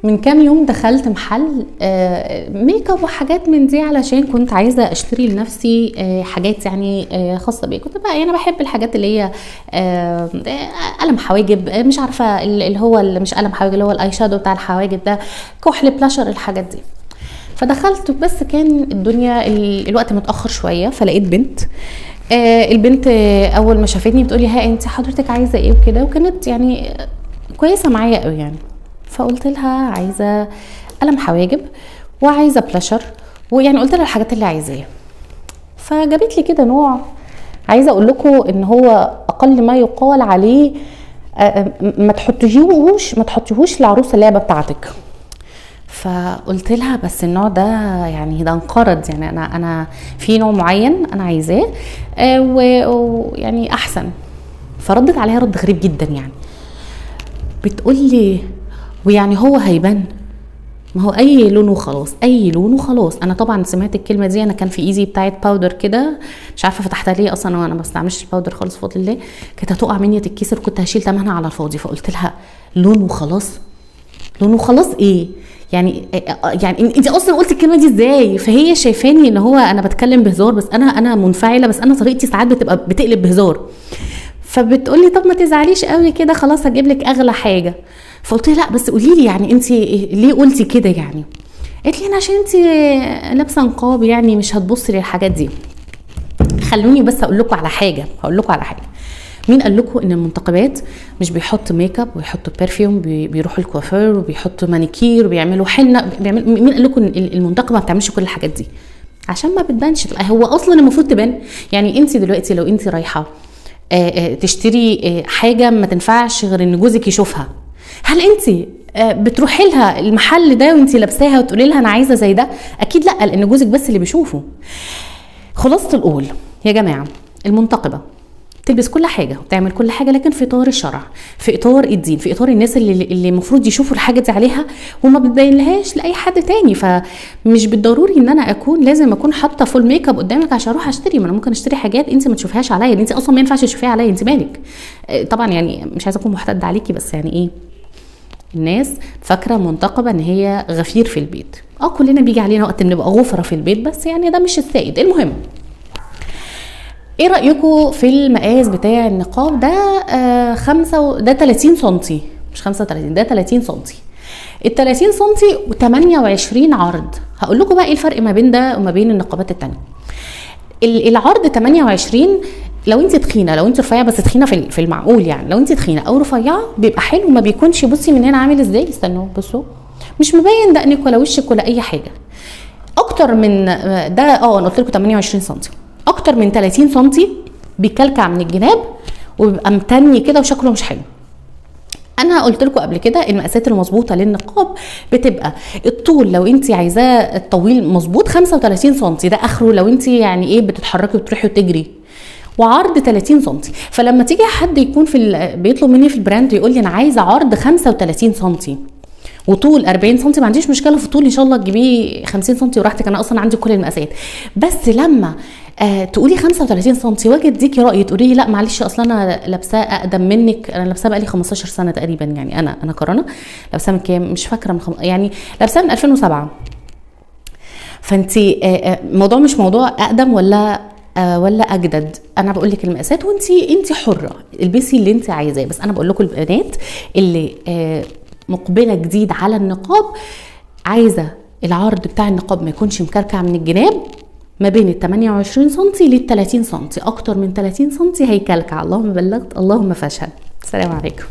من كام يوم دخلت محل ميك اب وحاجات من دي، علشان كنت عايزه اشتري لنفسي حاجات يعني خاصه بيا. كنت بقى انا بحب الحاجات اللي هي قلم حواجب، مش عارفه اللي هو اللي مش قلم حواجب، اللي هو الاي شادو بتاع الحواجب ده، كحل، بلاشر، الحاجات دي. فدخلت، بس كان الدنيا الوقت متاخر شويه، فلقيت بنت. البنت اول ما شافتني بتقولي ها انت حضرتك عايزه ايه وكده، وكانت يعني كويسه معايا قوي يعني. فقلت لها عايزه قلم حواجب وعايزه بلاشر، ويعني قلت لها الحاجات اللي عايزاها. فجابت لي كده نوع، عايزه اقول لكم ان هو اقل ما يقال عليه ما تحطيهوش لعروس اللعبه بتاعتك. فقلت لها بس النوع ده يعني ده انقرض، يعني انا في نوع معين انا عايزاه ويعني احسن. فردت عليها رد غريب جدا، يعني بتقول لي ويعني هو هيبان، ما هو اي لون وخلاص، اي لون وخلاص. انا طبعا سمعت الكلمه دي، انا كان في ايزي بتاعت باودر كده، مش عارفه فتحتها ليه اصلا، وانا ما بستعملش الباودر خالص بفضل الله، كانت هتقع مني تتكسر، كنت هشيل ثمنها على الفاضي. فقلت لها لون وخلاص؟ لون وخلاص ايه يعني؟ انت اصلا قلتي الكلمه دي ازاي؟ فهي شايفاني ان هو انا بتكلم بهزار، بس انا منفعله، بس انا طريقتي ساعات بتبقى بتقلب بهزار. فبتقولي طب ما تزعليش قوي كده، خلاص هجيب لك اغلى حاجه. فقلت لها لا بس قولي لي يعني انت ليه قلتي كده يعني؟ قالت لي انا عشان انت لابسه نقاب يعني مش هتبصي للحاجات دي. خلوني بس هقول لكم على حاجه. مين قال لكم ان المنتقبات مش بيحطوا ميك اب ويحطوا برفيوم، بيروحوا الكوافير وبيحطوا مانيكير وبيعملوا حنه، مين قال لكم ان المنتقبه ما بتعملش كل الحاجات دي؟ عشان ما بتبانش. هو اصلا المفروض تبان. يعني انت دلوقتي لو انت رايحه تشتري حاجه ما تنفعش غير ان جوزك يشوفها، هل انت بتروحي لها المحل ده وانت لابساها وتقولي لها انا عايزه زي ده؟ اكيد لا، لان جوزك بس اللي بيشوفه. خلاصه القول يا جماعه، المنتقبه تلبس كل حاجه وتعمل كل حاجه، لكن في اطار الشرع، في اطار الدين، في اطار الناس اللي المفروض يشوفوا الحاجه دي عليها وما بتبينلهاش لاي حد تاني. فمش بالضروري ان انا لازم اكون حاطه فول ميك اب قدامك عشان اروح اشتري. ما انا ممكن اشتري حاجات انت ما تشوفهاش عليا، انت اصلا ما ينفعش تشوفيها عليا، انت مالك؟ طبعا يعني مش عايزه اكون محتده عليكي، بس يعني ايه، الناس فاكره منتقبه ان هي غفير في البيت. كلنا بيجي علينا وقت بنبقى غفره في البيت، بس يعني ده مش السائد. المهم، ايه رايكم في المقاس بتاع النقاب ده؟ ده 30 سنتي، مش 35، ده 30 سنتي. ال 30 سنتي و28 عرض. هقول لكم بقى ايه الفرق ما بين ده وما بين النقابات التانية. العرض 28 لو انت تخينه، لو انت رفيعه بس تخينه في المعقول، يعني لو انت تخينه او رفيعه بيبقى حلو، ما بيكونش بصي من هنا عامل ازاي، استنوا بصوا، مش مبين دقنك ولا وشك ولا اي حاجه. اكتر من ده انا قلت لكم 28 سم، اكتر من 30 سم بيكلكع من الجناب وبيبقى متني كده وشكله مش حلو. انا قلت لكم قبل كده المقاسات المظبوطه للنقاب بتبقى الطول لو انت عايزاه الطويل مظبوط 35 سم، ده اخره لو انت يعني ايه بتتحركي وتروحي وتجري، وعرض 30 سم. فلما تيجي حد يكون بيطلب مني في البراند يقول لي انا عايزه عرض 35 سم وطول 40 سم، ما عنديش مشكله في الطول، ان شاء الله تجيبيه 50 سم وراحتك، انا اصلا عندي كل المقاسات. بس لما تقولي 35 سم واجي اديكي راي تقولي لي لا معلش اصلا انا لابساه اقدم منك، انا لابساه بقالي 15 سنه تقريبا، يعني انا كرنا لابساه من كام مش فاكره، يعني لابساه من 2007. فانت الموضوع مش موضوع اقدم ولا اجدد، انا بقول لك المقاسات وانت حره البسي اللي انت عايزاه. بس انا بقول لكم البنات اللي مقبله جديد على النقاب، عايزه العرض بتاع النقاب ما يكونش مكركع من الجناب، ما بين ال 28 سم لل 30 سم، اكتر من 30 سم هيكلكع. اللهم بلغت اللهم فاشهد. السلام عليكم.